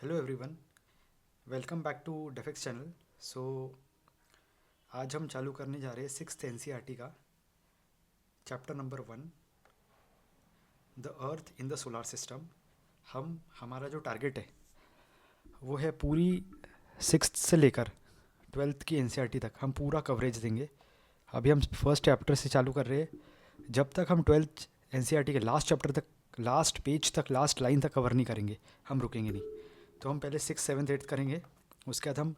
Hello everyone, welcome back to Defex channel. So आज हम चालू करने जा रहे हैं सिक्स्थ एनसीईआरटी का chapter number 1, the earth in the solar system. हमारा जो टारगेट है वो है पूरी सिक्स्थ से लेकर ट्वेल्थ की एनसीईआरटी तक हम पूरा कवरेज देंगे। अभी हम फर्स्ट चैप्टर से चालू कर रहे हैं। जब तक हम ट्वेल्थ एनसीईआरटी के लास्ट चैप्टर तक, लास्ट पेज तक, लास्ट लाइन तक कवर नहीं करेंगे, हम रुकेंगे नहीं। तो हम पहले सिक्स सेवन्थ एट्थ करेंगे, उसके बाद हम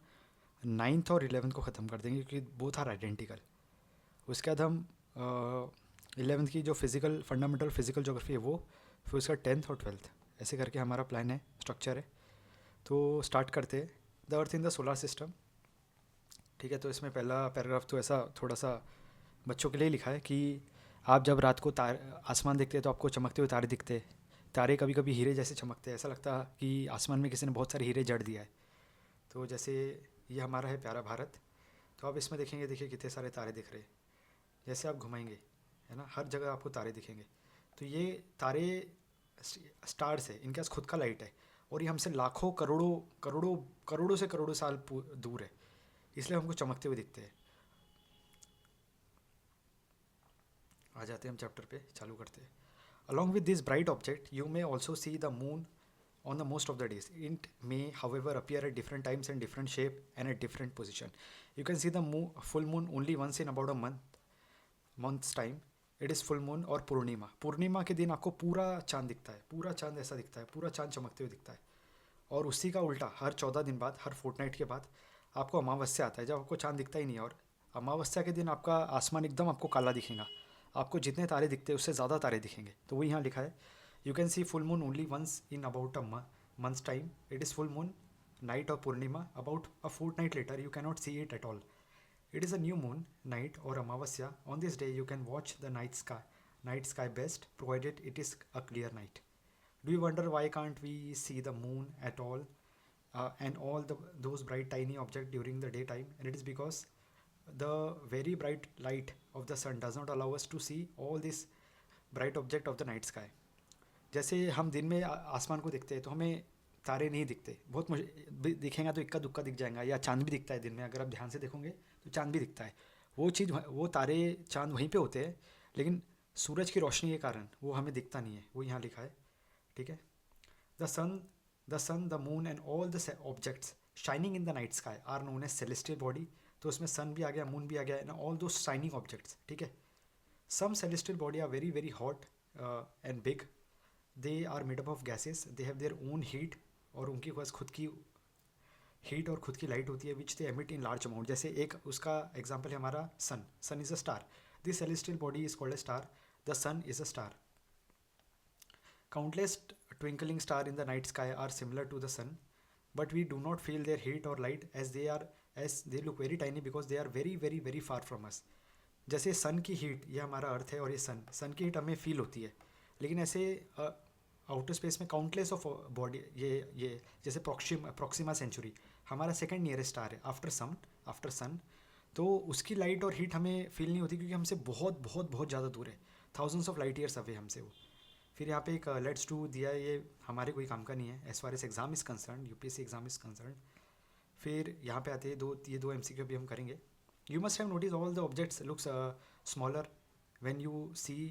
नाइन्थ और इलेवेंथ को ख़त्म कर देंगे क्योंकि बोथ आर आइडेंटिकल। उसके बाद हम इलेवेंथ की जो फिज़िकल फंडामेंटल फिज़िकल जोग्राफी है वो, फिर उसका टेंथ और ट्वेल्थ, ऐसे करके हमारा प्लान है, स्ट्रक्चर है। तो स्टार्ट करते हैं। The earth in the solar system. ठीक है, तो इसमें पहला पैराग्राफ तो ऐसा थोड़ा सा बच्चों के लिए लिखा है कि आप जब रात को आसमान देखते हैं तो आपको चमकते हुए तारे दिखते हैं। तारे कभी कभी हीरे जैसे चमकते हैं, ऐसा लगता है कि आसमान में किसी ने बहुत सारे हीरे जड़ दिया है। तो जैसे ये हमारा है प्यारा भारत। तो आप इसमें देखेंगे, देखिए कितने सारे तारे दिख रहे हैं। जैसे आप घुमाएंगे, है ना, हर जगह आपको तारे दिखेंगे। तो ये तारे स्टार्स है, इनके पास खुद का लाइट है और ये हमसे लाखों करोड़ों करोड़ों करोड़ों से करोड़ों साल दूर है, इसलिए हमको चमकते हुए दिखते हैं। आ जाते हैं हम चैप्टर पे, चालू करते हैं। Along with this bright object you may also see the moon on the most of the days. It may, however, appear at different times and different shape and at different position. You can see the full moon only once in about a month's time. It is full moon और पूर्णिमा। पूर्णिमा के दिन आपको पूरा चांद दिखता है, पूरा चांद ऐसा दिखता है, पूरा चांद चमकते हुए दिखता है। और उसी का उल्टा हर 14 दिन बाद, हर फोर्टनाइट के बाद आपको अमावस्या आता है, जब आपको चांद दिखता ही नहीं है। और अमावस्या के दिन आपका आसमान एकदम आपको काला दिखेगा। आपको जितने तारे दिखते हैं उससे ज़्यादा तारे दिखेंगे। तो वही यहाँ लिखा है, you can see full moon only once in about a month's time. It is full moon night और पूर्णिमा about a fortnight later you can not see it at all. It is a new moon night or Amavasya. On this day, you can watch the night sky best, provided it is a clear night. Do you wonder why can't we see the moon at all, and all those bright tiny objects during the daytime? And it is because the very bright light of the sun does not allow us to see all this bright object of the night sky. जैसे हम दिन में आसमान को देखते हैं तो हमें तारे नहीं दिखते, बहुत दिखेगा तो इक्का दुक्का दिख जाएगा, या चांद भी दिखता है दिन में, अगर आप ध्यान से देखोगे तो चांद भी दिखता है। वो चीज़, वो तारे चांद वहीं पे होते हैं, लेकिन सूरज की रोशनी के कारण वो हमें दिखता नहीं है, वो यहाँ लिखा है। ठीक है, the sun the moon and all the objects shining in the night sky are known as celestial body. तो उसमें सन भी आ गया, मून भी आ गया, एंड ऑल दो शाइनिंग ऑब्जेक्ट्स। ठीक है, some celestial body are very very hot and big. They are made up of gases, they have their own heat, और उनके पास खुद की हीट और खुद की लाइट होती है, which they emit in large amount. जैसे एक उसका एग्जाम्पल है हमारा sun. Sun is a star, this celestial body is called a star, the sun is a star. Countless twinkling star in the night sky are similar to the sun, but we do not feel their heat or light as they look very tiny because they are very very very far from us. जैसे सन की heat, ये हमारा अर्थ है और ये सन की heat हमें feel होती है, लेकिन ऐसे आउटर स्पेस में काउंटलेस ऑफ बॉडी, ये जैसे प्रॉक्सिमा सेंचुरी हमारा सेकंड नियरेस्ट स्टार है आफ्टर सन। तो उसकी लाइट और हीट हमें फील नहीं होती क्योंकि हमसे बहुत बहुत बहुत ज़्यादा दूर है, thousands of light years away हमसे वो। फिर यहाँ पे एक लेट्स डू दिया है, ये हमारे कोई काम का नहीं है as far as exam is concern, UPSC exam is concern. फिर यहाँ पे आते हैं ये दो एमसीक्यू भी हम करेंगे। You must have notice all the objects looks smaller when you see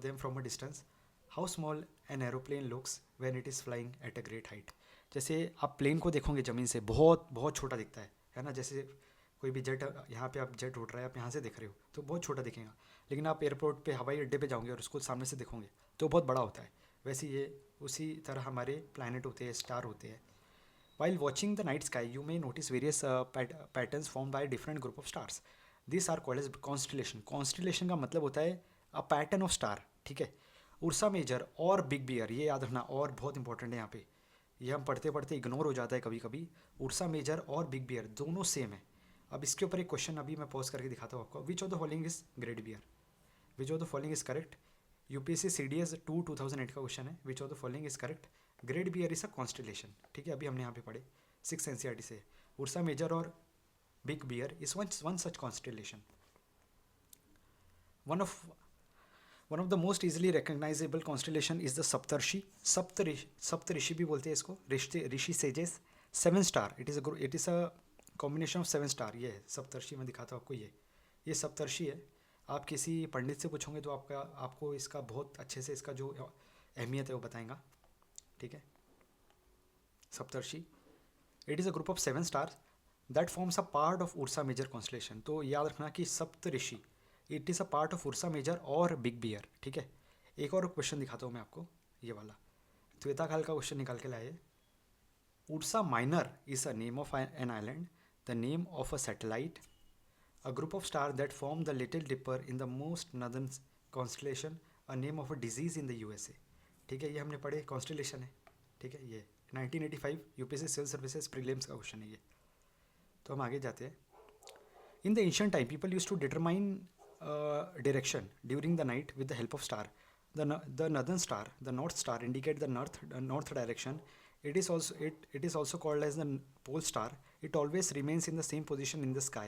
them from a distance. How small an aeroplane looks when it is flying at a great height. जैसे आप प्लेन को देखोगे ज़मीन से, बहुत बहुत छोटा दिखता है ना। जैसे कोई भी जेट, यहाँ पे आप जेट उड़ रहा है, आप यहाँ से देख रहे हो तो बहुत छोटा दिखेगा, लेकिन आप एयरपोर्ट पे, हवाई अड्डे पे जाओगे और उसको सामने से देखोगे तो बहुत बड़ा होता है। वैसे ये उसी तरह हमारे प्लानट होते हैं, स्टार होते हैं। While watching the night sky, you may notice various patterns formed by a different group of stars. These are called as constellation. Constellation का मतलब होता है a pattern of star. ठीक है, उर्सा मेजर और बिग बियर, ये याद रखना, और बहुत इंपॉर्टेंट है यहाँ पे, ये हम पढ़ते पढ़ते इग्नोर हो जाता है कभी कभी। उर्सा मेजर और बिग बियर दोनों सेम है। अब इसके ऊपर एक क्वेश्चन अभी मैं पॉज करके दिखाता हूँ आपको। Which of the following is Great Bear? Which of the following is correct? UPSC CDS 2008 का क्वेश्चन है, which of the following is correct? Great Bear is a constellation. ठीक है, अभी हमने यहाँ पे पढ़े सिक्स एनसीईआरटी से। उर्सा मेजर और Big Bear is one such constellation. One of one of the most easily recognizable constellation is the Saptarshi. Saptarishi भी बोलते हैं इसको, ऋषि sages. 7 star, it is a combination of 7 star. ये है सप्तर्षि, मैं दिखाता हूँ आपको. ये सप्तर्षि है. आप किसी पंडित से पूछोगे तो आपको इसका बहुत अच्छे से इसका जो अहमियत है वो बताएगा. ठीक है. Saptarshi, it is a group of 7 stars that forms a part of Ursa Major constellation. तो याद रखना कि Saptarishi it is a part of Ursa Major और बिग बियर. ठीक है. एक और क्वेश्चन दिखाता हूँ मैं आपको, ये वाला त्वेता काल का क्वेश्चन निकाल के लाए. Ursa minor is a name of an island, the name of a satellite, a group of stars that form the Little Dipper in the most northern constellation, a name of a disease in the USA. ठीक है, ये हमने पढ़े, constellation है. ठीक है, ये 1985 UPSC civil services prelims का क्वेश्चन है ये. तो हम आगे जाते हैं. In the ancient time people used to determine direction during the night with the help of star. The northern star, the north star, indicate the north direction. It is also called as the pole star. It always remains in the same position in the sky.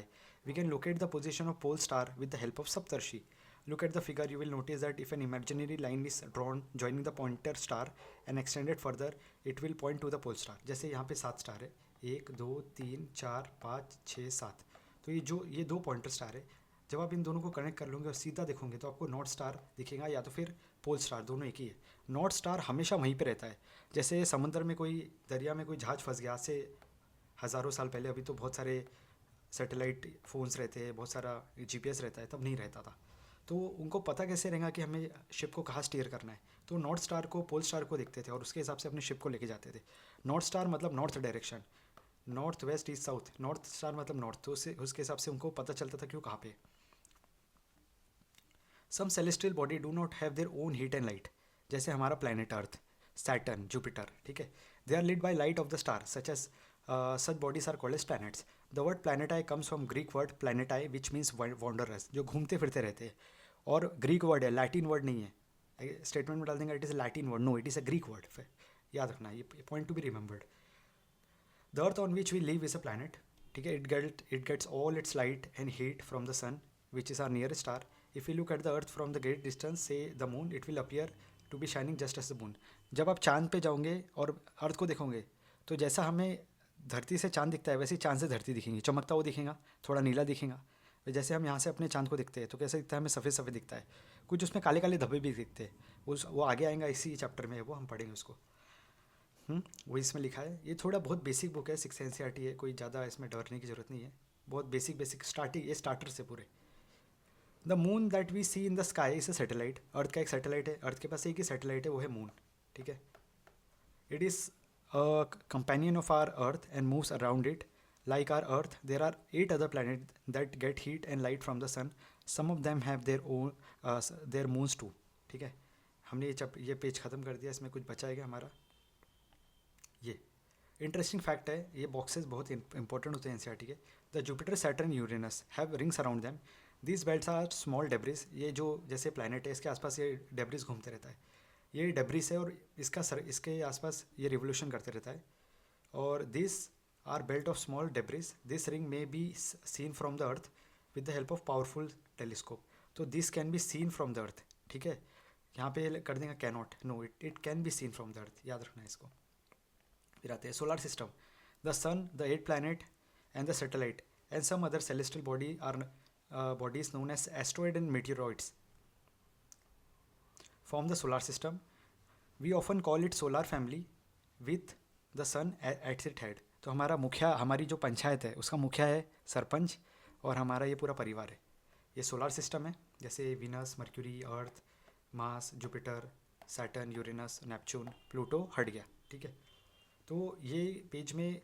We can locate the position of pole star with the help of Saptarshi. Look at the figure. You will notice that if an imaginary line is drawn joining the pointer star and extended further, it will point to the pole star. जैसे यहाँ पे 7 star है, 1 2 3 4 5 6 7. तो ये दो pointer star है. जब आप इन दोनों को कनेक्ट कर लोगे और सीधा देखोगे तो आपको नॉर्थ स्टार दिखेगा या तो फिर पोल स्टार, दोनों एक ही है. नॉर्थ स्टार हमेशा वहीं पे रहता है. जैसे समुद्र में कोई, दरिया में कोई जहाज़ फंस गया आज से हज़ारों साल पहले, अभी तो बहुत सारे सैटेलाइट फ़ोन्स रहते हैं, बहुत सारा जीपीएस रहता है, तब नहीं रहता था. तो उनको पता कैसे रहेगा कि हमें शिप को कहाँ स्टीयर करना है. तो नॉर्थ स्टार को, पोल स्टार को देखते थे और उसके हिसाब से अपने शिप को लेके जाते थे. नॉर्थ स्टार मतलब north direction, north west east south. North star मतलब नॉर्थ, तो उसके हिसाब से उनको पता चलता था कि वो कहाँ पे. Some celestial body do not have their own heat and light, जैसे हमारा प्लैनेट अर्थ, सैटर्न, जुपिटर. ठीक है. They are lead by light of the star such as such bodies are called as planets. The word planetae comes from Greek word planetae which means wanderers, जो घूमते फिरते रहते हैं. और Greek word है, Latin word नहीं है. Statement में डाल देंगे it is Latin word, no it is a Greek word. याद रखना, ये point to be remembered. The earth on which we live is a planet. ठीक है. It gets all its light and heat from the sun which is our nearest star. If you look at the earth from the great distance से the moon, it will appear to be shining just as the moon. जब आप चांद पे जाओगे और अर्थ को देखोगे तो जैसा हमें धरती से चांद दिखता है वैसे ही चांद से धरती दिखेंगी, चमकता हुआ दिखेगा, थोड़ा नीला दिखेगा. जैसे हम यहाँ से अपने चांद को दिखते हैं तो कैसे दिखता है, हमें सफ़ेद सफ़ेद दिखता है. कुछ उसमें काले काले धब्बे भी दिखते हैं. वो आगे आएगा इसी चैप्टर में, वो हम पढ़ेंगे उसको. वो इसमें लिखा है. ये थोड़ा बहुत बेसिक बुक है, 6 NCERT है, कोई ज़्यादा इसमें डरने की ज़रूरत नहीं है. बहुत बेसिक स्टार्टिंग, ये स्टार्टर से पूरे. The moon that we see in the sky is a satellite. Earth का एक सैटेलाइट है, अर्थ के पास एक ही सैटेलाइट है, वो है मून. ठीक है. It is a companion of our earth and moves around it. Like our earth, there are 8 other planets that get heat and light from the sun. Some of them have their moons too. ठीक है. हमने ये page ख़त्म कर दिया. इसमें कुछ बचा है क्या हमारा? ये इंटरेस्टिंग फैक्ट है. ये बॉक्सेस बहुत इंपॉर्टेंट होते हैं एनसीईआरटी के. The Jupiter, Saturn, Uranus have rings around them. This belts are small debris. ये जो जैसे प्लानट है इसके आसपास ये डेब्रिस घूमते रहता है. ये डेब्रिस है और इसके आसपास ये रिवोल्यूशन करते रहता है. और this are belt of small debris. This ring may be seen from the earth with the help of powerful telescope. तो this can be seen from the earth. ठीक है. यहाँ पे कर देंगे cannot, no it can be seen from the earth. याद रखना है इसको. फिर आते हैं solar system. The sun, the 8 planet and the satellite and some other celestial body are bodies known as asteroid and meteoroids form the solar system. We often call it solar family with the sun at its head. तो हमारी जो पंचायत है उसका मुखिया है सरपंच और हमारा ये पूरा परिवार है. ये सोलर सिस्टम है. जैसे Venus, Mercury, Earth, Mars, Jupiter, Saturn, Uranus, Neptune, Pluto हट गया. ठीक है. तो ये पेज में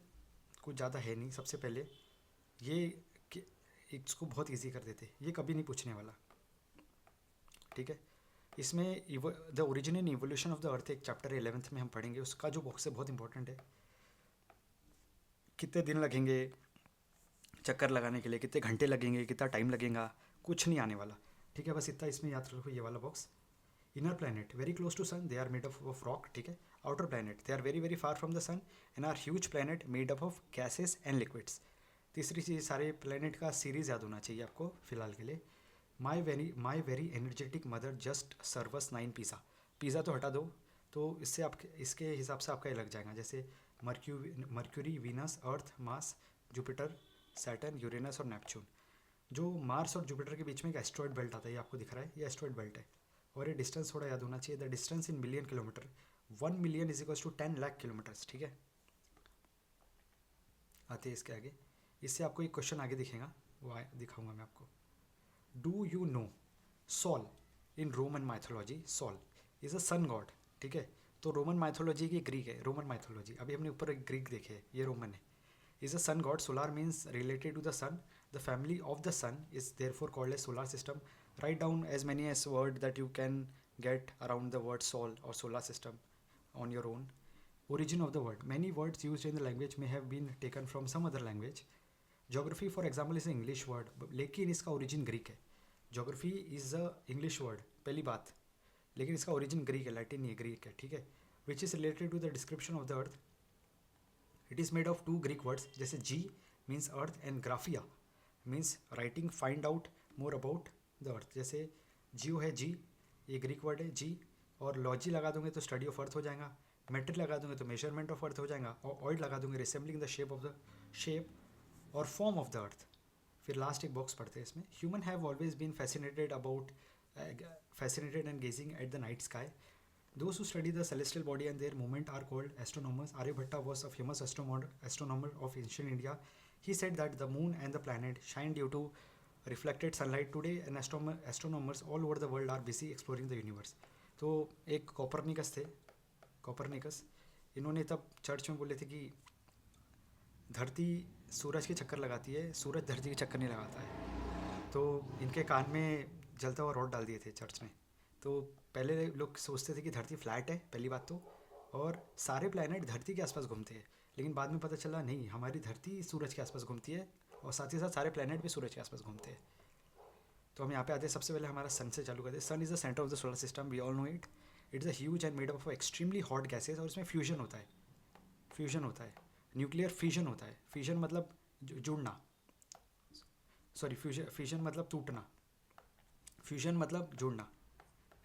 कुछ ज़्यादा है नहीं. सबसे पहले ये इसको बहुत इजी कर देते, ये कभी नहीं पूछने वाला. ठीक है. इसमें the origin and evolution of the अर्थ एक चैप्टर 11th में हम पढ़ेंगे. उसका जो बॉक्स है बहुत इंपॉर्टेंट है. कितने दिन लगेंगे चक्कर लगाने के लिए, कितने घंटे लगेंगे, कितना टाइम लगेगा, कुछ नहीं आने वाला. ठीक है. बस इतना इसमें याद रखो. ये वाला box. Inner planet very close to sun, they are made up of rock. ठीक है. Outer planet they are very very far from the sun and are huge planet made up of gases and liquids. तीसरी चीज़, सारे planet का series याद होना चाहिए आपको फिलहाल के लिए. My very energetic mother just serves 9 pizza. Pizza तो हटा दो, तो इससे आप इसके हिसाब से आपका ये लग जाएगा, जैसे mercury, Venus, Earth, Mars, Jupiter, Saturn, Uranus और नेपच्यून। जो मार्स और जुपिटर के बीच में एक एस्ट्रॉयड बेल्ट आता है, ये आपको दिख रहा है, ये एस्ट्रॉयड बेल्ट है। और ये डिस्टेंस थोड़ा याद होना चाहिए, the distance in million kilometre, 1 million is equals to 10 lakh kilometres, ठीक है। आते हैं इसके आगे, इससे आपको एक क्वेश्चन आगे दिखेगा, वो दिखाऊंगा मैं आपको। Do you know Sol in Roman mythology? Sol is a sun god, ठीक है। तो रोमन माइथोलॉजी की ग्रीक है, रोमन माइथोलॉजी, अभी हमने ऊपर एक ग्रीक देखे है, ये रोमन है। Is a sun god, solar means related to the sun, the family of the sun is therefore called as solar system. Write down as many as word that you can get around the word sol or solar system on your own. Origin of the word, many words used in the language may have been taken from some other language. Geography for example is an English word, लेकिन इसका origin Greek है। Geography is a English word, पहली बात, लेकिन इसका origin Greek है, Latin नहीं है, Greek है, ठीक है। Which is related to the description of the earth. It is made of two Greek words, जैसे G means earth and graphia means writing, find out more about the earth। जैसे जियो है, जी ये Greek word है, जी, और logy लगा दूंगे तो study of earth हो जाएगा, मेट्रिक लगा दूंगे तो मेजरमेंट ऑफ अर्थ हो जाएगा, और ऑइड लगा दूंगे रिसेंबलिंग द शेप और फॉर्म ऑफ द अर्थ। फिर लास्ट एक बॉक्स पढ़ते हैं इसमें, human have always been fascinated and gazing at the night sky. Those who study the celestial body and their movement are called astronomers. Aryabhatta was a famous astronomer of ancient India. He said that the moon and the planet shine due to reflected sunlight. Today and astronomers all over the world are busy exploring the universe. तो एक Copernicus थे, Copernicus, इन्होंने तब church में बोले थे कि धरती सूरज के चक्कर लगाती है, सूरज धरती के चक्कर नहीं लगाता है। तो इनके कान में जलता हुआ रॉड डाल दिए थे चर्च में। तो पहले लोग सोचते थे कि धरती फ्लैट है, पहली बात तो, और सारे प्लैनेट धरती के आसपास घूमते हैं, लेकिन बाद में पता चला नहीं, हमारी धरती सूरज के आसपास घूमती है, और साथ ही साथ सारे प्लैनेट भी सूरज के आसपास घूमते हैं। तो हम यहाँ पे आते हैं, सबसे पहले हमारा सन से चालू करते हैं। Sun is the centre of the solar system, we all know it. It's a huge and made up of extremely hot gases, और इसमें फ्यूजन होता है, फ्यूजन होता है, न्यूक्लियर फिजन होता है। फिजन मतलब जुड़ना, सॉरी फ्यूजन मतलब टूटना, फ्यूजन मतलब जुड़ना,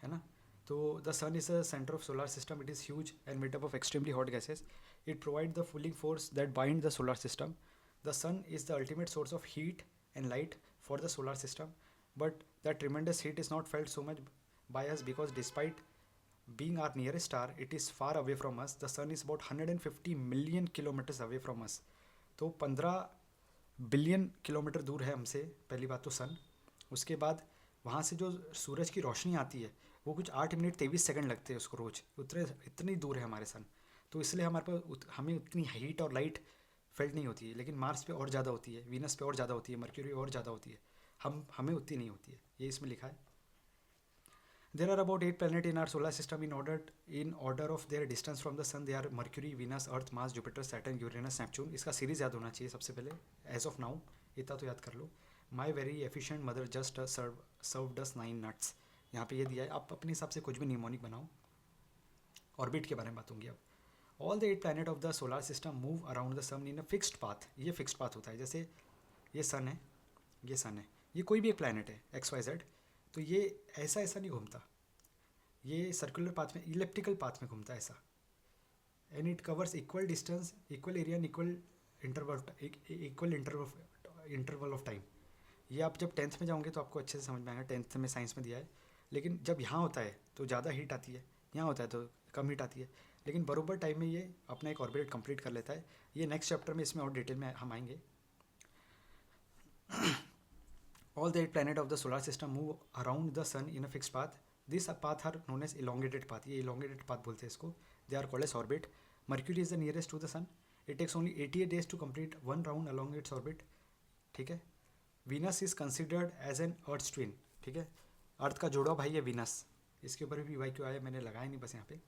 है ना। तो the sun is a centre of solar system, it is huge and made up of extremely hot gases. It provide the pulling force that bind the solar system. The sun is the ultimate source of heat and light for the solar system, but that tremendous heat is not felt so much by us because despite being our nearest star, it is far away from us. The sun is about 150 million kilometers away from us. तो 15 billion kilometre दूर है हमसे, पहली बात तो सन। उसके बाद वहाँ से जो सूरज की रोशनी आती है वो कुछ 8 मिनट 23 सेकंड लगते हैं उसको रोज़, इतनी दूर है हमारे सन। तो इसलिए हमारे पास हमें उतनी हीट और लाइट फेल्ट नहीं होती है, लेकिन मार्स पे और ज़्यादा होती है, वीनस पे और ज़्यादा होती है, मर्क्यूरी और ज़्यादा होती है, हमें उतनी नहीं होती है, ये इसमें लिखा है। There are about 8 planet in our solar system in order of their distance from the sun. They are Mercury, Venus, Earth, Mars, Jupiter, Saturn, Uranus, Neptune. इसका सीरीज याद होना चाहिए सबसे पहले, एज ऑफ नाउ इतना तो याद कर लो। My very efficient mother just served us 9 nuts. यहाँ पे ये दिया है, आप अपने हिसाब से कुछ भी निमोनिक बनाओ। ऑर्बिट के बारे में बात होंगी अब। All the 8 planet of the solar system move around the sun in a fixed path. ये फिक्स्ड पाथ होता है, जैसे ये सन है, ये सन है, ये कोई भी एक प्लैनेट है XYZ, तो ये ऐसा ऐसा नहीं घूमता, ये सर्कुलर पाथ में, इलेप्टिकल पाथ में घूमता है ऐसा। And it covers equal distance, equal area, equal interval of time. ये आप जब 10th में जाओगे तो आपको अच्छे से समझ में आएगा, 10th में साइंस में दिया है। लेकिन जब यहाँ होता है तो ज़्यादा हीट आती है, यहाँ होता है तो कम हीट आती है, लेकिन बरोबर टाइम में ये अपना एक ऑर्बिट कंप्लीट कर लेता है। ये नेक्स्ट चैप्टर में इसमें और डिटेल में हम आएंगे। All the 8 planets of the solar system move around the sun in a fixed path. These paths are known as elongated path. ये elongated path बोलते हैं इसको. They are called as orbit. Mercury is the nearest to the sun. It takes only 88 days to complete one round along its orbit. ठीक है. Venus is considered as an Earth's twin. ठीक है. अर्थ का जोड़ा भाई है Venus. इसके ऊपर भी वाई क्यों आया मैंने लगाया नहीं बस यहाँ पे.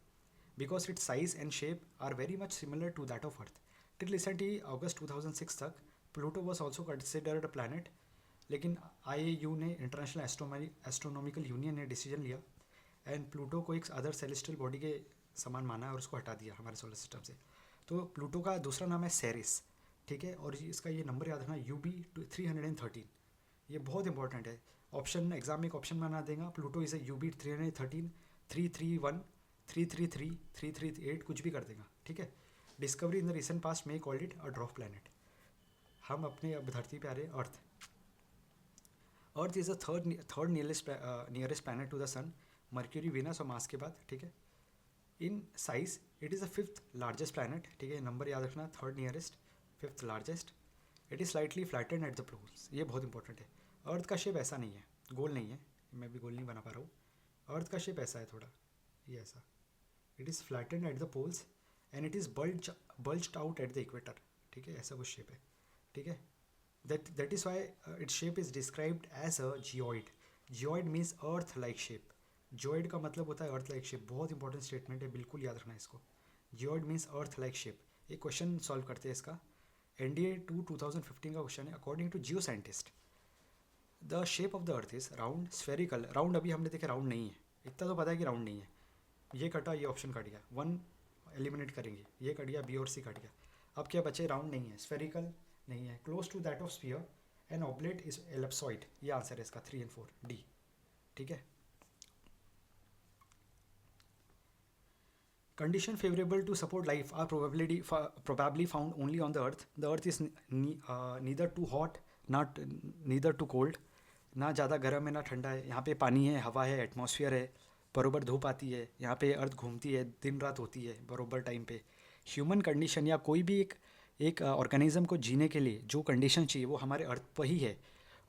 Because its size and shape are very much similar to that of Earth. Till recently, August 2006 तक, Pluto was also considered a planet. लेकिन IAU ने, इंटरनेशनल एस्ट्रोनॉमिकल यूनियन ने डिसीजन लिया एंड प्लूटो को एक अदर सेलेस्टियल बॉडी के समान माना है और उसको हटा दिया हमारे सोलर सिस्टम से। तो प्लूटो का दूसरा नाम है सेरिस, ठीक है। और इसका ये नंबर याद रखना UB 313, ये बहुत इंपॉर्टेंट है। ऑप्शन एग्जाम में एक ऑप्शन बना देगा, प्लूटो इज ए यूबी 313 331 333 338 कुछ भी कर देगा, ठीक है। Discovery in the recent past may called it a dwarf planet. हम अपने अब धरती पे आ रहे हैं Earth. Earth is the third nearest planet to the sun, Mercury Venus और मार्स के बाद, ठीक है। In size it is the fifth largest planet, ठीक है, नंबर याद रखना, third nearest fifth largest. It is slightly flattened at the poles, ये बहुत इंपॉर्टेंट है। अर्थ का शेप ऐसा नहीं है, गोल नहीं है, मैं भी गोल नहीं बना पा रहा हूँ। अर्थ का शेप ऐसा है थोड़ा, ये ऐसा, it is flattened at the poles and it is bulged out at the equator, ठीक है, ऐसा कुछ शेप है, ठीक है। that is why its shape is described as a geoid. Geoid means earth like shape. Geoid का मतलब होता है अर्थ लाइक शेप, बहुत इंपॉर्टेंट स्टेटमेंट है, बिल्कुल याद रखना इसको। Geoid means earth like shape. एक क्वेश्चन सॉल्व करते हैं इसका, NDA 2015 का क्वेश्चन है। According to geoscientist the shape of the earth is round spherical. Round अभी हमने देखा राउंड नहीं है, इतना तो पता है कि राउंड नहीं है। ये कटा, ये ऑप्शन कट गया, 1 एलिमिनेट करेंगे, ये कट गया, बी और सी कट गया। अब क्या बचे, राउंड नहीं है, स्फेरिकल नहीं है, close to that of sphere and oblate is ellipsoid. ये आंसर है इसका 3 और 4 डी, ठीक है। Condition favourable to support life are probably found only on the earth. The earth is neither too hot not neither too cold, ना ज़्यादा गर्म है ना ठंडा है। यहाँ पे पानी है, हवा है, एटमॉस्फेयर है, बरोबर धूप आती है, यहाँ पे अर्थ घूमती है, दिन रात होती है बरोबर टाइम पे। ह्यूमन कंडीशन या कोई भी एक ऑर्गेनिज्म को जीने के लिए जो कंडीशन चाहिए वो हमारे अर्थ पर ही है,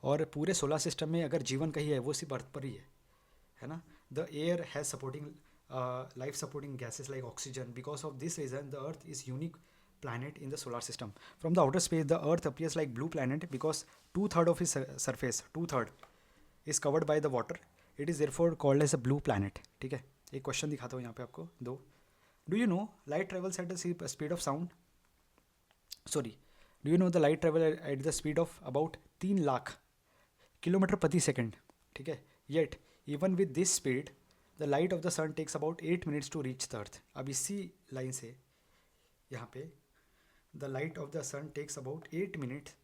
और पूरे सोलर सिस्टम में अगर जीवन कहीं है वो सिर्फ अर्थ पर ही है ना। The air has supporting life supporting gases like oxygen. Because of this reason the earth is unique planet in the solar system. From the outer space the earth appears like blue planet because 2/3 of its surface 2/3 is covered by the water. It is therefore called as a blue planet, ठीक है। एक question दिखाता हूँ यहाँ पे आपको दो। Do you know light travels at the speed of sound, sorry, do you know the light travel at the speed of about 3 lakh kilometre प्रति सेकेंड, ठीक है। Yet even with this speed the light of the sun takes about 8 minutes to reach the earth. अब इसी line से यहाँ पे the light of the sun takes about 8 minutes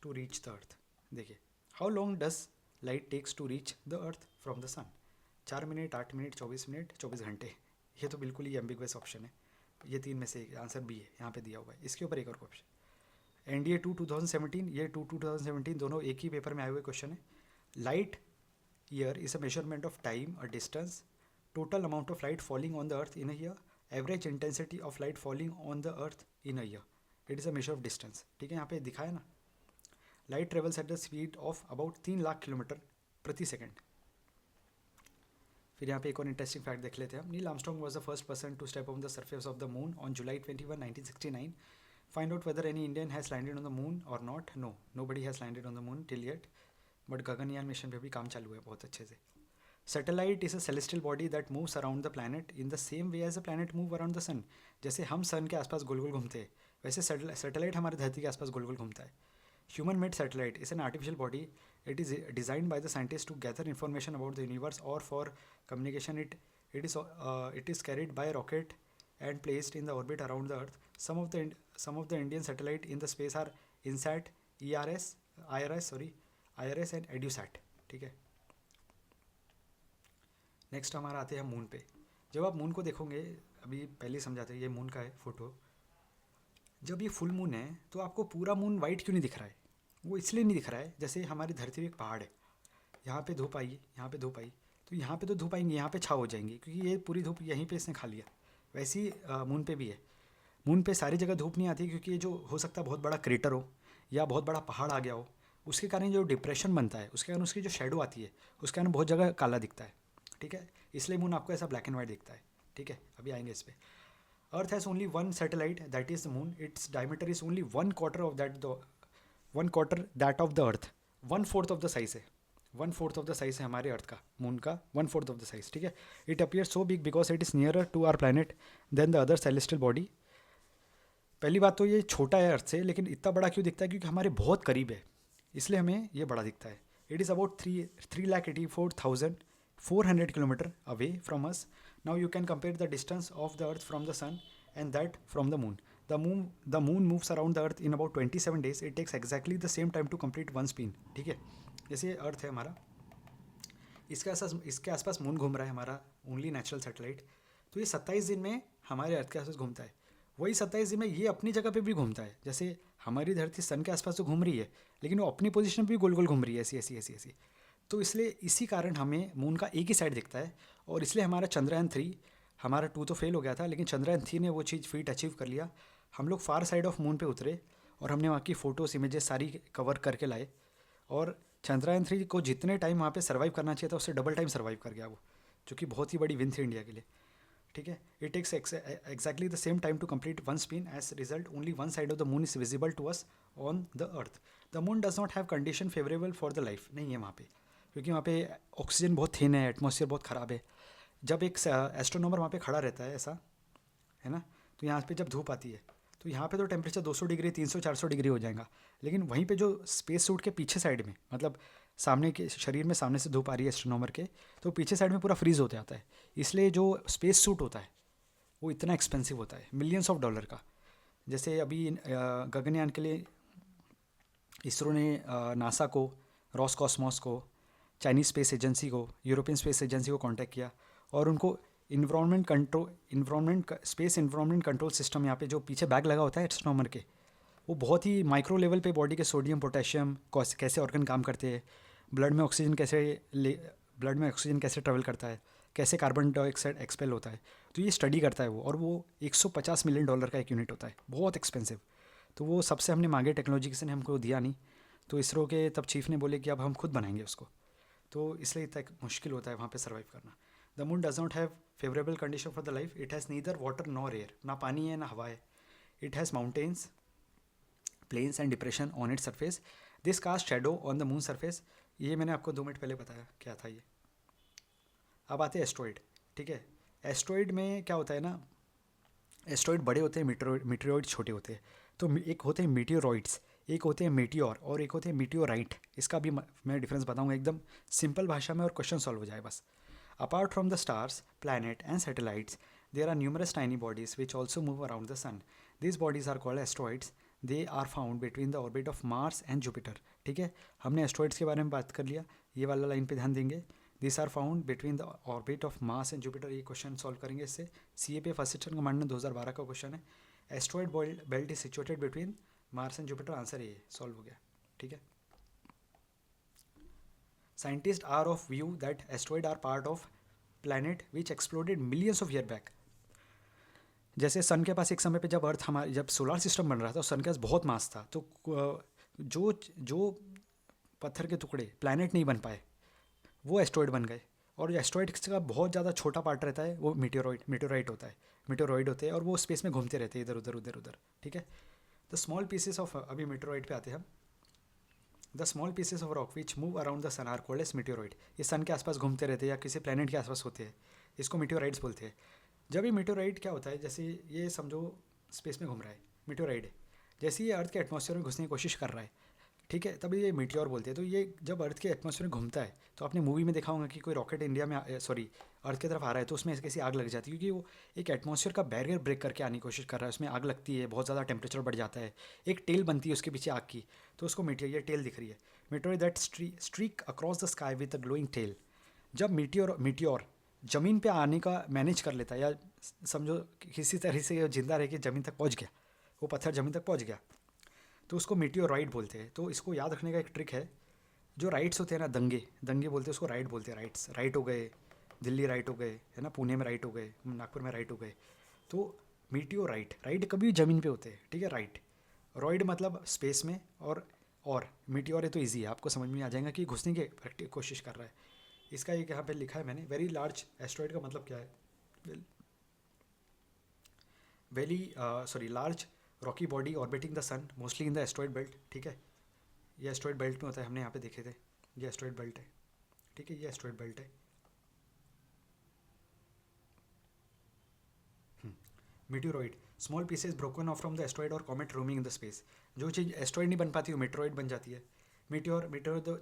to reach the अर्थ। देखिए, how long does light takes to reach the earth from the sun? 4 minute, 8 minute, 24 minute, 24 घंटे। ये तो बिल्कुल ही एम्बिगुअस ऑप्शन है, ये 3 में से आंसर बी है, यहाँ पे दिया हुआ है। इसके ऊपर एक और क्वेश्चन, NDA 2017, ये 2017 दोनों एक ही पेपर में आए हुए क्वेश्चन है। Light year is a measurement of time or distance, total amount of light falling on the earth in a year, average intensity of light falling on the earth in a year. It is a measure of distance, ठीक है। यहाँ पे दिखाया ना, light travels at the speed of about 3 lakh kilometre प्रति second. फिर यहाँ पे एक और इंटरेस्टिंग फैक्ट देख लेते हैं हम। Neil Armstrong was the first person to step on the surface of the moon on July 21, 1969. Find out whether any Indian has landed on the moon और नॉट। No, nobody has landed on the moon till yet, but Gaganyaan mission पे भी काम चालू है बहुत अच्छे से। Satellite is a celestial body that moves around the planet in the same way as a planet move around the सन। जैसे हम सन के आसपास गोल गोल घूमते हैं, वैसे सैटेलाइट हमारे धरती के आसपास गोल गोल घूमता है। Human made satellite is an artificial body, it is designed by the scientist to gather information about the universe और for communication. It is carried by rocket and placed in the orbit around the earth. Some of the Indian satellite in the space are INSAT, IRS and EduSat, ठीक है। Next हमारा आते हैं moon पे। जब आप moon को देखोगे, अभी पहले समझाते हैं, ये मून का है फोटो। जब ये फुल मून है तो आपको पूरा मून वाइट क्यों नहीं दिख रहा है? वो इसलिए नहीं दिख रहा है, जैसे हमारी धरती में एक पहाड़ है, यहाँ पे धूप आई, यहाँ पे धूप आई, तो यहाँ पे तो धूप आएंगी, यहाँ पे छाव हो जाएंगी, क्योंकि ये पूरी धूप यहीं पे इसने खा लिया। वैसे ही मून पे भी है। मून पे सारी जगह धूप नहीं आती, क्योंकि ये जो हो सकता है बहुत बड़ा क्रेटर हो या बहुत बड़ा पहाड़ आ गया हो, उसके कारण जो डिप्रेशन बनता है, उसके कारण उसकी जो शेडो आती है, उसके कारण बहुत जगह काला दिखता है, ठीक है। इसलिए मून आपको ऐसा ब्लैक एंड वाइट दिखता है, ठीक है। अभी आएंगे इस पर। अर्थ has only one satellite that is the moon, its diameter is only 1/4 of that of the earth. 1/4 of the size है, 1/4 ऑफ द साइज है हमारे अर्थ का, मून का 1/4 ऑफ द साइज, ठीक है। It appear so big because it is nearer to our planet than the other celestial body. पहली बात तो ये छोटा है अर्थ से, लेकिन इतना बड़ा क्यों दिखता है? क्योंकि हमारे बहुत करीब है, इसलिए हमें ये बड़ा दिखता है। It is about 3,84,400 kilometre away from us. Now you can compare the distance of the earth from the sun and that from the moon. The moon moves around the earth in about 27 days. It takes exactly the same time to complete one spin, ठीक है। जैसे अर्थ है हमारा, इसके आसपास moon घूम रहा है हमारा ओनली नेचुरल सैटेलाइट। तो ये 27 दिन में हमारे अर्थ के आसपास घूमता है। वही 27 दिन में ये अपनी जगह पे भी घूमता है। जैसे हमारी धरती सन के आसपास तो घूम रही है, लेकिन वो अपनी पोजीशन पे भी गोल गोल घूम रही है, ऐसी ऐसी ऐसी ऐसी। तो इसलिए इसी कारण हमें मून का एक ही साइड दिखता है। और इसलिए हमारा चंद्रयान 3, हमारा 2 तो फेल हो गया था, लेकिन चंद्रयान 3 ने वो चीज़ फीट अचीव कर लिया। हम लोग फार साइड ऑफ मून पे उतरे और हमने वहाँ की फ़ोटोज़ इमेजेस सारी कवर करके लाए। और चंद्रयान 3 को जितने टाइम वहाँ पे सर्वाइव करना चाहिए था उससे डबल टाइम सर्वाइव कर गया वो, जो कि बहुत ही बड़ी विन थी इंडिया के लिए। ठीक है, it takes exactly the same time to complete one spin. As a result, only one side of the moon is visible to us on the earth. The moon does not have condition favorable for the life. नहीं है वहाँ पे, क्योंकि वहाँ पे oxygen बहुत thin है, atmosphere बहुत ख़राब है। जब एक एस्ट्रोनॉमर वहाँ पे खड़ा रहता है ऐसा, है ना, तो यहाँ पे जब धूप आती है तो यहाँ पे तो टेम्परेचर 200 डिग्री 300 400 डिग्री हो जाएगा। लेकिन वहीं पे जो स्पेस सूट के पीछे साइड में, मतलब सामने के शरीर में सामने से धूप आ रही है एस्ट्रोनॉमर के, तो पीछे साइड में पूरा फ्रीज होते आता है। इसलिए जो स्पेस सूट होता है वो इतना एक्सपेंसिव होता है, मिलियंस ऑफ डॉलर का। जैसे अभी गगनयान के लिए इसरो ने नासा को, रॉसकॉस्मॉस को, चाइनीज़ स्पेस एजेंसी को, यूरोपियन स्पेस एजेंसी को कांटेक्ट किया और उनको स्पेस इन्वायरमेंट कंट्रोल सिस्टम, यहाँ पे जो पीछे बैग लगा होता है एस्ट्रोनॉमर के, वो बहुत ही माइक्रो लेवल पे बॉडी के सोडियम पोटेशियम कैसे ऑर्गन काम करते हैं, ब्लड में ऑक्सीजन कैसे ट्रेवल करता है, कैसे कार्बन डाइऑक्साइड एक्सपेल होता है, तो ये स्टडी करता है वो। और वो $150 मिलियन का एक यूनिट होता है, बहुत एक्सपेंसिव। तो वो सबसे हमने मांगे, टेक्नोलॉजी किसी ने हमको दिया नहीं, तो इसरो के तब चीफ ने बोले कि अब हम खुद बनाएंगे उसको। तो इसलिए इतना मुश्किल होता है वहाँ पे सर्वाइव करना। The moon does not have favourable condition for the life. It has neither water nor air, ना पानी है ना हवा है। It has mountains, plains and depression on it surface. This cast shadow on the moon surface. ये मैंने आपको 2 minute पहले बताया क्या था ये। अब आते हैं एस्ट्रॉइड। ठीक है, एस्ट्रॉइड में क्या होता है ना, एस्ट्रॉइड बड़े होते हैं, मीटेरॉइड छोटे होते हैं। तो एक होते हैं मीटियोरॉइड्स, एक होते हैं मीटियोर और एक होते हैं मीटियोराइट। इसका भी मैं डिफरेंस बताऊंगा एकदम सिंपल भाषा में और क्वेश्चन सॉल्व हो जाए बस। Apart from the stars, planet and satellites, there are numerous tiny bodies which also move around the sun. These bodies are called asteroids. They are found between the orbit of Mars and Jupiter. ठीक है, हमने asteroids के बारे में बात कर लिया, ये वाला लाइन पे ध्यान देंगे। This are found between the orbit of Mars and Jupiter. ये क्वेश्चन सॉल्व करेंगे इससे। CA पे फर्स्ट सेक्शन कमांड 2012 का क्वेश्चन है। Asteroid belt is situated between Mars and Jupiter. Answer ये सॉल्व हो गया। ठीक है, scientist are of view that asteroid are part of planet which exploded millions of year back. जैसे sun के पास एक समय पे जब अर्थ हमारे जब सोलर सिस्टम बन रहा था, सन के पास बहुत मास था, तो जो पत्थर के टुकड़े प्लैनेट नहीं बन पाए वो एस्ट्रॉइड बन गए। और जो एस्ट्रॉइड का बहुत ज़्यादा छोटा पार्ट रहता है वो मीटेरोइड होता है, मीटेरोइड होते हैं और वो स्पेस में घूमते रहते हैं इधर उधर उधर उधर। ठीक है, द स्मॉल पीसेस ऑफ, अभी मीटेरोइड पे आते हैं हम। The small pieces of rock which move around the sun are called as meteoroid. ये सन के आसपास घूमते रहते हैं या किसी प्लैनेट के आसपास होते हैं, इसको मीटेरोइड्स बोलते हैं। जब ये मीटेरोइड क्या होता है, जैसे ये समझो स्पेस में घूम रहा है, मीटेरोइड है, जैसे ये अर्थ के एटमॉस्फेयर में घुसने की कोशिश कर रहा है, ठीक है, तभी ये मीटियोर बोलते हैं। तो ये जब अर्थ के एटमॉस्फेयर में घूमता है, तो आपने मूवी में देखा होगा कि कोई रॉकेट इंडिया में अर्थ की तरफ आ रहा है तो उसमें कैसी आग लग जाती है, क्योंकि वो एक एटमॉस्फेयर का बैरियर ब्रेक करके आने की कोशिश कर रहा है। उसमें आग लगती है, बहुत ज़्यादा टेम्परेचर बढ़ जाता है, एक टेल बनती है उसके पीछे आग की, तो उसको मीटियोर, ये टेल दिख रही है, meteor that streak across the sky with a glowing tail. जब मीटियोर ज़मीन पे आने का मैनेज कर लेता है, या समझो किसी तरह से जिंदा रह के ज़मीन तक पहुँच गया, वो पत्थर ज़मीन तक पहुँच गया, तो उसको मीटियोराइट बोलते हैं। तो इसको याद रखने का एक ट्रिक है, जो राइट्स होते हैं ना, दंगे बोलते हैं उसको, राइट बोलते हैं। राइट हो गए, दिल्ली राइट हो गए, है ना, पुणे में राइट हो गए, नागपुर में राइट हो गए। तो राइट कभी ज़मीन पे होते हैं। ठीक है, राइट रॉइड मतलब स्पेस में, और मीटियोर है तो ईजी है, आपको समझ में आ जाएगा कि घुसने की कोशिश कर रहा है। इसका एक यहाँ पे लिखा है मैंने, वेरी लार्ज एस्ट्रॉइड का मतलब क्या है, large rocky body orbiting the sun mostly in the asteroid belt. ठीक है, ये एस्ट्रॉइड बेल्ट में होता है, हमने यहाँ पे देखे थे, ये एस्ट्रॉइड बेल्ट है। ठीक है, ये एस्ट्रॉइड बेल्ट है। Meteoroid, small pieces broken off from the asteroid और comet roaming in the space. जो चीज़ एस्ट्रॉइड नहीं बन पाती वो मीटियोरॉइड बन जाती है। Meteor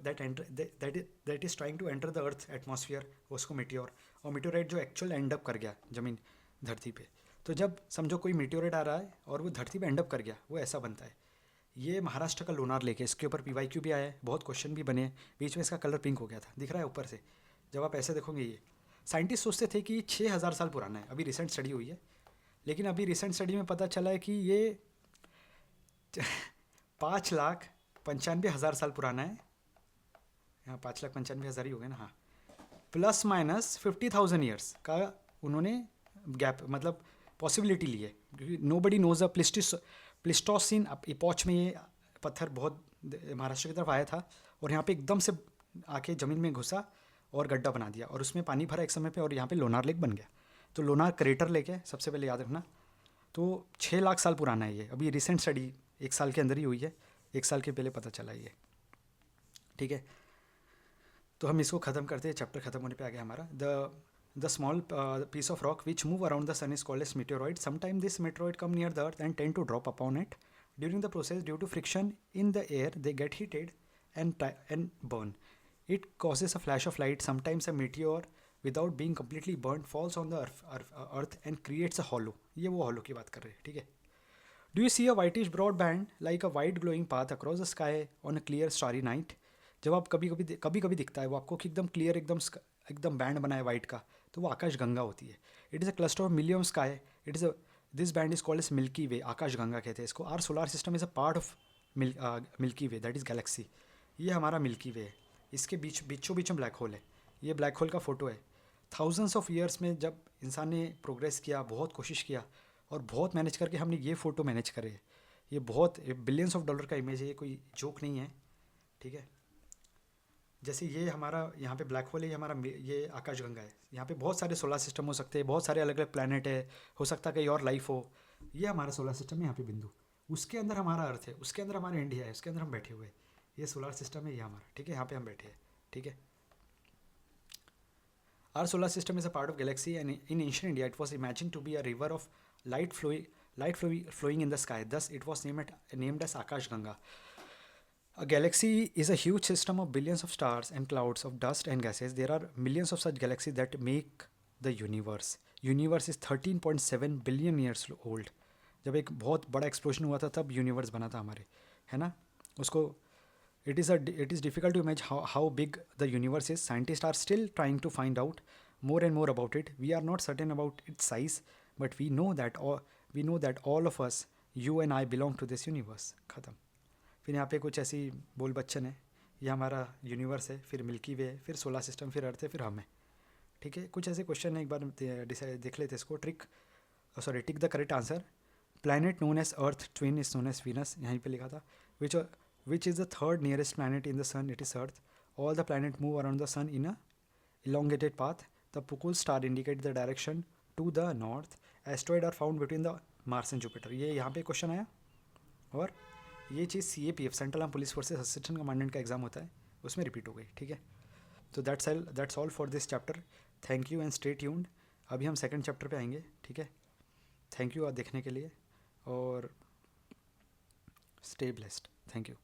that is trying to enter the earth atmosphere, उसको मीटियोर। और मीटियोराइट जो एक्चुअल एंड अप कर गया ज़मीन धरती पे। तो जब समझो कोई मीटियोराइट आ रहा है और वो धरती पे एंड अप कर गया, वो ऐसा बनता है। ये महाराष्ट्र का लोनार लेक है, इसके ऊपर PYQ भी आया है, बहुत क्वेश्चन भी बने हैं। बीच में इसका कलर पिंक हो गया था, दिख रहा है ऊपर से, जब आप ऐसे देखोगे ये साइंटिस्ट सोचते थे कि 6,000 साल पुराना है, अभी रिसेंट स्टडी हुई है, लेकिन अभी रिसेंट स्टडी में पता चला है कि ये 5,95,000 साल पुराना है। यहाँ 5,95,000 ही हो गए ना, हाँ, प्लस माइनस 50,000 ईयर्स का उन्होंने गैप मतलब पॉसिबिलिटी ली है, क्योंकि nobody knows a Pleistocene epoch में ये पत्थर बहुत महाराष्ट्र की तरफ आया था और यहाँ पे एकदम से आके ज़मीन में घुसा और गड्ढा बना दिया और उसमें पानी भरा एक समय पे और यहाँ पे लोनार लेक बन गया। तो लोनार क्रेटर लेक है, सबसे पहले याद रखना। तो 6 लाख साल पुराना है ये, अभी रिसेंट स्टडी 1 साल के अंदर ही हुई है, 1 साल के पहले पता चला ये, ठीक है। तो हम इसको ख़त्म करते हैं, चैप्टर ख़त्म होने पे आ गया हमारा। The small piece of rock which move around the sun is called as meteoroid. Sometimes this meteoroid come near the earth and tend to drop upon it. During the process, due to friction in the air, they get heated and burn. It causes a flash of light. Sometimes a meteor, without being completely burned, falls on the earth and creates a hollow. ये वो hollow की बात कर रहे हैं, ठीक है। Do you see a whitish broad band like a white glowing path across the sky on a clear starry night? जब आप कभी कभी दिखता है वो आपको कि एकदम क्लियर एकदम बैंड बना है वाइट का, तो वो आकाश गंगा होती है। It is a cluster of million sky, it is a this band is called as Milky Way, आकाश गंगा कहते हैं इसको। Our solar system is a part of Milky Way, that is galaxy. ये हमारा मिल्की वे है, इसके बीचों बीचों ब्लैक होल है। ये ब्लैक होल का फ़ोटो है। थाउजेंड्स ऑफ ईयर्स में जब इंसान ने प्रोग्रेस किया, बहुत कोशिश किया और बहुत मैनेज करके हमने ये फ़ोटो मैनेज करे है। ये बहुत बिलियंस ऑफ डॉलर का इमेज है, ये कोई जोक नहीं है, ठीक है। जैसे ये हमारा यहाँ पे ब्लैक होल है, ये हमारा ये आकाशगंगा है। यहाँ पे बहुत सारे सोलर सिस्टम हो सकते हैं, बहुत सारे अलग अलग प्लैनेट है, हो सकता है कहीं और लाइफ हो। ये हमारा सोलर सिस्टम है, यहाँ पे बिंदु, उसके अंदर हमारा अर्थ है, उसके अंदर हमारा इंडिया है, उसके अंदर हम बैठे हुए हैं। ये सोलर सिस्टम है, ये हमारा, ठीक है, यहाँ पे हम बैठे हैं, ठीक है। Our solar system is a part of galaxy, and in ancient India, it was imagined to be a river of flowing in the sky. Thus, it was named as Akash Ganga. A galaxy is a huge system of billions of stars and clouds of dust and gases. There are millions of such galaxies that make the universe. Universe is 13.7 billion years old. जब एक बहुत बड़ा explosion हुआ था तब universe बना था हमारे, है ना। उसको it is difficult to imagine how big the universe is. Scientists are still trying to find out more and more about it. We are not certain about its size, but we know that all of us, you and I, belong to this universe. ख़त्म। फिर यहाँ पे कुछ ऐसी बोल बच्चन है, ये हमारा यूनिवर्स है, फिर मिल्की वे है, फिर सोलर सिस्टम, फिर अर्थ है, फिर हम है, ठीक है। कुछ ऐसे क्वेश्चन है, एक बार देख लेते इसको। Tick the correct answer. Planet known as earth twin is known as Venus, यहीं पे लिखा था। Which is the third nearest planet in the sun? It is Earth. All the planets move around the sun in a elongated path. The Pukul star indicates the direction to the north. Asteroids are found between the Mars and Jupiter. ये यहाँ पे question आया। और ये चीज़ CAPF central arm police forces assistant commandant का exam होता है, उसमें रिपीट हो गई, ठीक है। तो that's all for this chapter. Thank you and stay tuned. अभी हम सेकंड चैप्टर पे आएंगे, ठीक है। थैंक यू देखने के लिए और स्टे ब्लेस्ड। Thank you.